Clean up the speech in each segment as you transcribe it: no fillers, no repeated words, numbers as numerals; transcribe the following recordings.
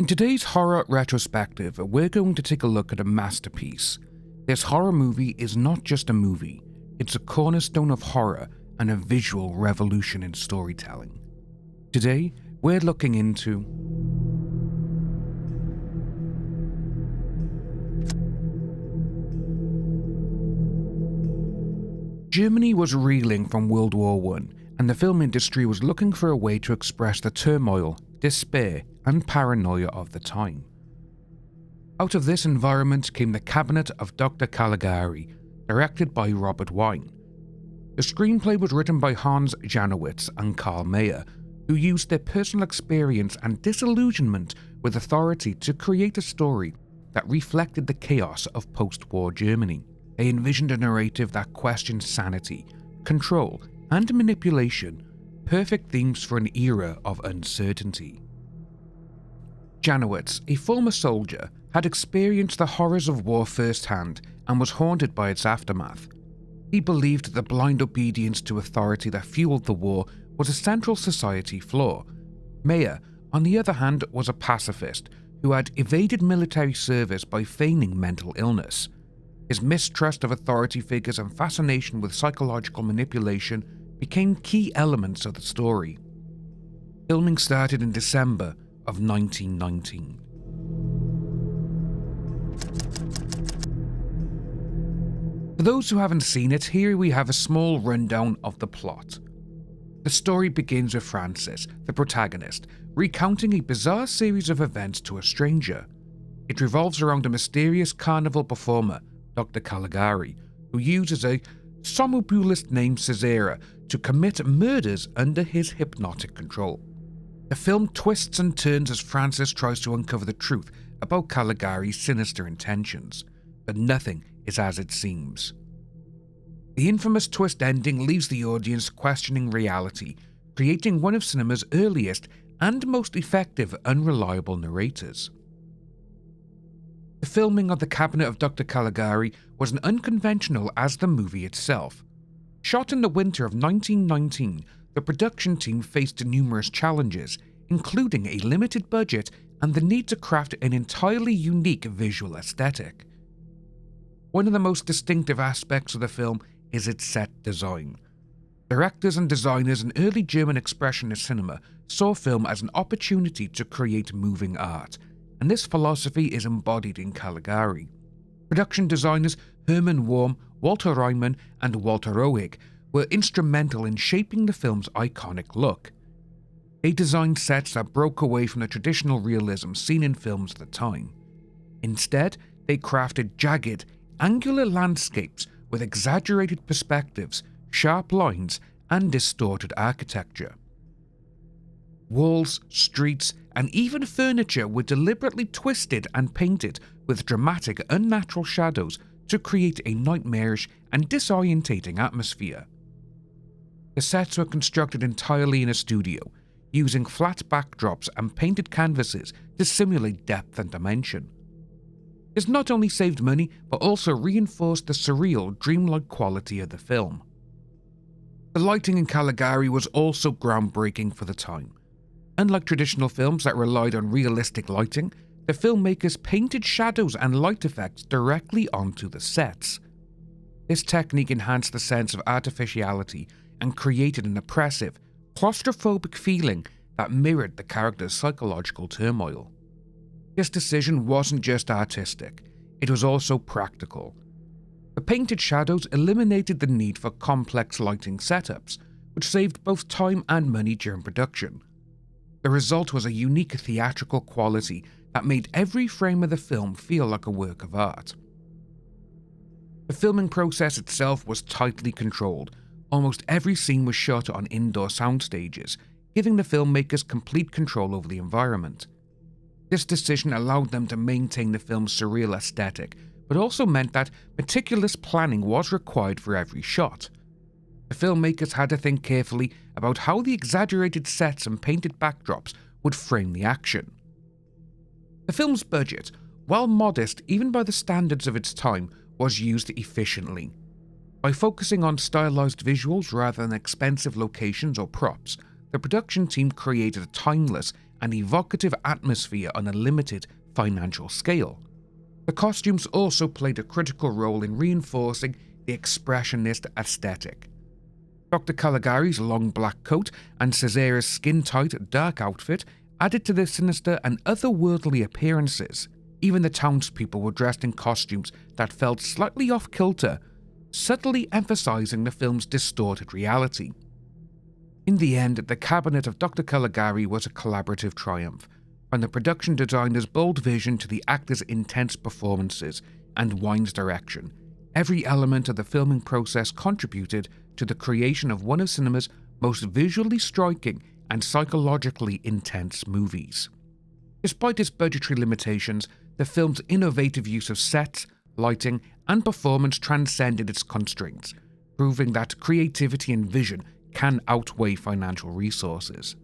In today's horror retrospective, we're going to take a look at a masterpiece. This horror movie is not just a movie, it's a cornerstone of horror and a visual revolution in storytelling. Today, we're looking into Germany was reeling from World War I, and the film industry was looking for a way to express the turmoil, despair, and paranoia of the time. Out of this environment came the Cabinet of Dr. Caligari, directed by Robert Wine. The screenplay was written by Hans Janowitz and Karl Mayer, who used their personal experience and disillusionment with authority to create a story that reflected the chaos of post-war Germany. They envisioned a narrative that questioned sanity, control, and manipulation, perfect themes for an era of uncertainty. Janowitz, a former soldier, had experienced the horrors of war firsthand and was haunted by its aftermath. He believed the blind obedience to authority that fueled the war was a central society flaw. Mayer, on the other hand, was a pacifist who had evaded military service by feigning mental illness. His mistrust of authority figures and fascination with psychological manipulation became key elements of the story. Filming started in December of 1919. For those who haven't seen it, here we have a small rundown of the plot. The story begins with Francis, the protagonist, recounting a bizarre series of events to a stranger. It revolves around a mysterious carnival performer, Dr. Caligari, who uses a somnambulist named Caesarea to commit murders under his hypnotic control. The film twists and turns as Francis tries to uncover the truth about Caligari's sinister intentions, but nothing is as it seems. The infamous twist ending leaves the audience questioning reality, creating one of cinema's earliest and most effective unreliable narrators. The filming of the Cabinet of Dr. Caligari was as unconventional as the movie itself. Shot in the winter of 1919, the production team faced numerous challenges, including a limited budget and the need to craft an entirely unique visual aesthetic. One of the most distinctive aspects of the film is its set design. Directors and designers in early German expressionist cinema saw film as an opportunity to create moving art, and this philosophy is embodied in Caligari. Production designers Hermann Worm, Walter Reimann, and Walter Rohig were instrumental in shaping the film's iconic look. They designed sets that broke away from the traditional realism seen in films at the time. Instead, they crafted jagged, angular landscapes with exaggerated perspectives, sharp lines, and distorted architecture. Walls, streets, and even furniture were deliberately twisted and painted with dramatic, unnatural shadows to create a nightmarish and disorientating atmosphere. The sets were constructed entirely in a studio, using flat backdrops and painted canvases to simulate depth and dimension. This not only saved money, but also reinforced the surreal, dreamlike quality of the film. The lighting in Caligari was also groundbreaking for the time. Unlike traditional films that relied on realistic lighting, the filmmakers painted shadows and light effects directly onto the sets. This technique enhanced the sense of artificiality and created an oppressive, claustrophobic feeling that mirrored the character's psychological turmoil. This decision wasn't just artistic, it was also practical. The painted shadows eliminated the need for complex lighting setups, which saved both time and money during production. The result was a unique theatrical quality that made every frame of the film feel like a work of art. The filming process itself was tightly controlled. Almost every scene was shot on indoor sound stages, giving the filmmakers complete control over the environment. This decision allowed them to maintain the film's surreal aesthetic, but also meant that meticulous planning was required for every shot. The filmmakers had to think carefully about how the exaggerated sets and painted backdrops would frame the action. The film's budget, while modest even by the standards of its time, was used efficiently. By focusing on stylized visuals rather than expensive locations or props, the production team created a timeless and evocative atmosphere on a limited financial scale. The costumes also played a critical role in reinforcing the expressionist aesthetic. Dr. Caligari's long black coat and Caesara's skin-tight dark outfit added to their sinister and otherworldly appearances. Even the townspeople were dressed in costumes that felt slightly off-kilter, subtly emphasizing the film's distorted reality. In the end, the Cabinet of Dr. Caligari was a collaborative triumph, from the production designer's bold vision to the actors' intense performances and Wine's direction. Every element of the filming process contributed to the creation of one of cinema's most visually striking and psychologically intense movies. Despite its budgetary limitations, the film's innovative use of sets, lighting, and performance transcended its constraints, proving that creativity and vision can outweigh financial resources.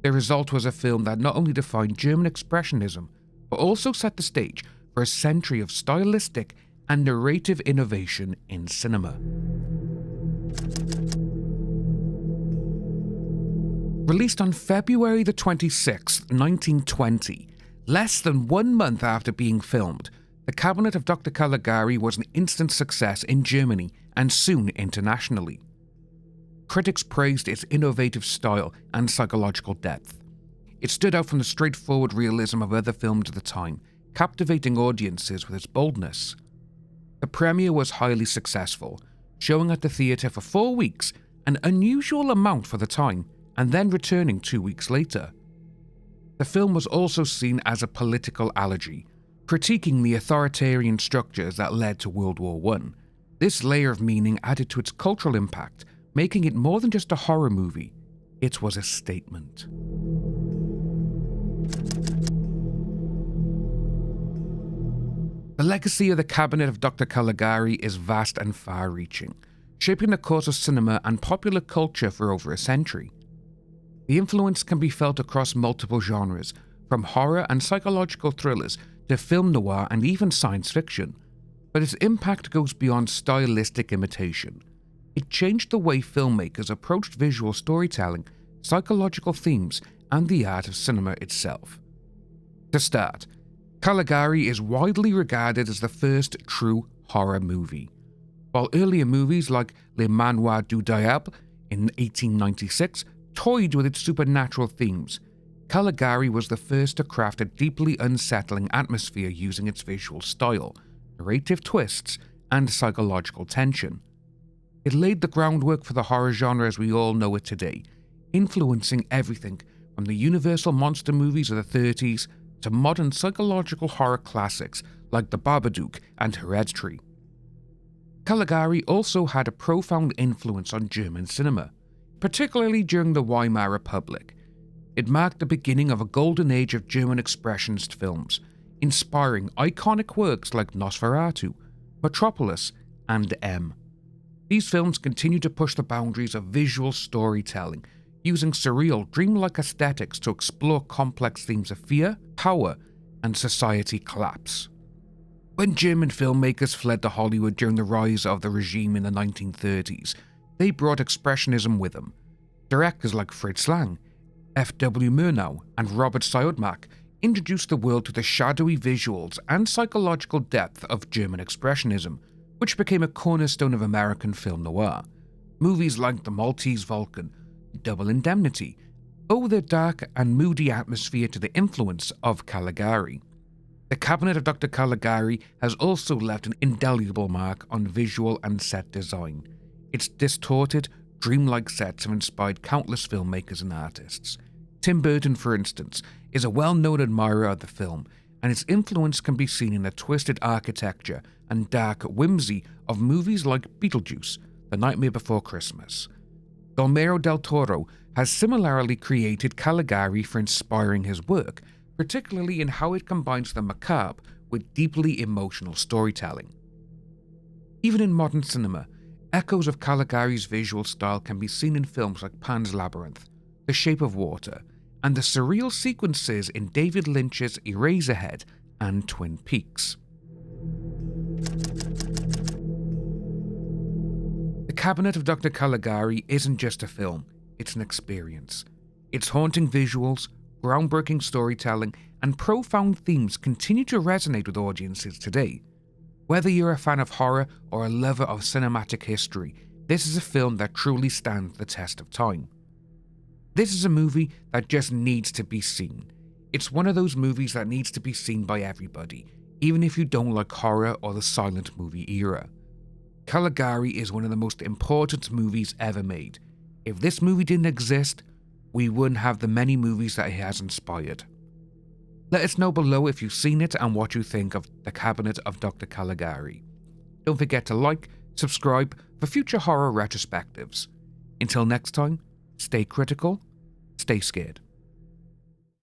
The result was a film that not only defined German expressionism, but also set the stage for a century of stylistic and narrative innovation in cinema. Released on February the 26th, 1920, less than 1 month after being filmed, The Cabinet of Dr. Caligari was an instant success in Germany and soon internationally. Critics praised its innovative style and psychological depth. It stood out from the straightforward realism of other films of the time, captivating audiences with its boldness. The premiere was highly successful, showing at the theatre for 4 weeks, an unusual amount for the time, and then returning 2 weeks later. The film was also seen as a political allegory, critiquing the authoritarian structures that led to World War I. This layer of meaning added to its cultural impact, making it more than just a horror movie. It was a statement. The legacy of the Cabinet of Dr. Caligari is vast and far-reaching, shaping the course of cinema and popular culture for over a century. The influence can be felt across multiple genres, from horror and psychological thrillers to film noir and even science fiction, but its impact goes beyond stylistic imitation. It changed the way filmmakers approached visual storytelling, psychological themes, and the art of cinema itself. To start, Caligari is widely regarded as the first true horror movie. While earlier movies like Le Manoir du Diable in 1896 toyed with its supernatural themes, Caligari was the first to craft a deeply unsettling atmosphere using its visual style, narrative twists, and psychological tension. It laid the groundwork for the horror genre as we all know it today, influencing everything from the universal monster movies of the 30s to modern psychological horror classics like The Babadook and Hereditary. Caligari also had a profound influence on German cinema, particularly during the Weimar Republic. It marked the beginning of a golden age of German expressionist films, inspiring iconic works like Nosferatu, Metropolis, and M. These films continue to push the boundaries of visual storytelling, using surreal, dreamlike aesthetics to explore complex themes of fear, power, and society collapse. When German filmmakers fled to Hollywood during the rise of the regime in the 1930s, they brought expressionism with them. Directors like Fritz Lang, F.W. Murnau, and Robert Siodmak introduced the world to the shadowy visuals and psychological depth of German expressionism, which became a cornerstone of American film noir. Movies like The Maltese Falcon, Double Indemnity owe their dark and moody atmosphere to the influence of Caligari. The Cabinet of Dr. Caligari has also left an indelible mark on visual and set design. Its distorted, dreamlike sets have inspired countless filmmakers and artists. Tim Burton, for instance, is a well-known admirer of the film, and its influence can be seen in the twisted architecture and dark whimsy of movies like Beetlejuice, The Nightmare Before Christmas. Guillermo del Toro has similarly created Caligari for inspiring his work, particularly in how it combines the macabre with deeply emotional storytelling. Even in modern cinema, echoes of Caligari's visual style can be seen in films like Pan's Labyrinth, The Shape of Water, and the surreal sequences in David Lynch's Eraserhead and Twin Peaks. The Cabinet of Dr. Caligari isn't just a film, it's an experience. Its haunting visuals, groundbreaking storytelling, and profound themes continue to resonate with audiences today. Whether you're a fan of horror or a lover of cinematic history, this is a film that truly stands the test of time. This is a movie that just needs to be seen. It's one of those movies that needs to be seen by everybody, even if you don't like horror or the silent movie era. Caligari is one of the most important movies ever made. If this movie didn't exist, we wouldn't have the many movies that it has inspired. Let us know below if you've seen it and what you think of The Cabinet of Dr. Caligari. Don't forget to like, subscribe for future horror retrospectives. Until next time, stay critical, stay scared.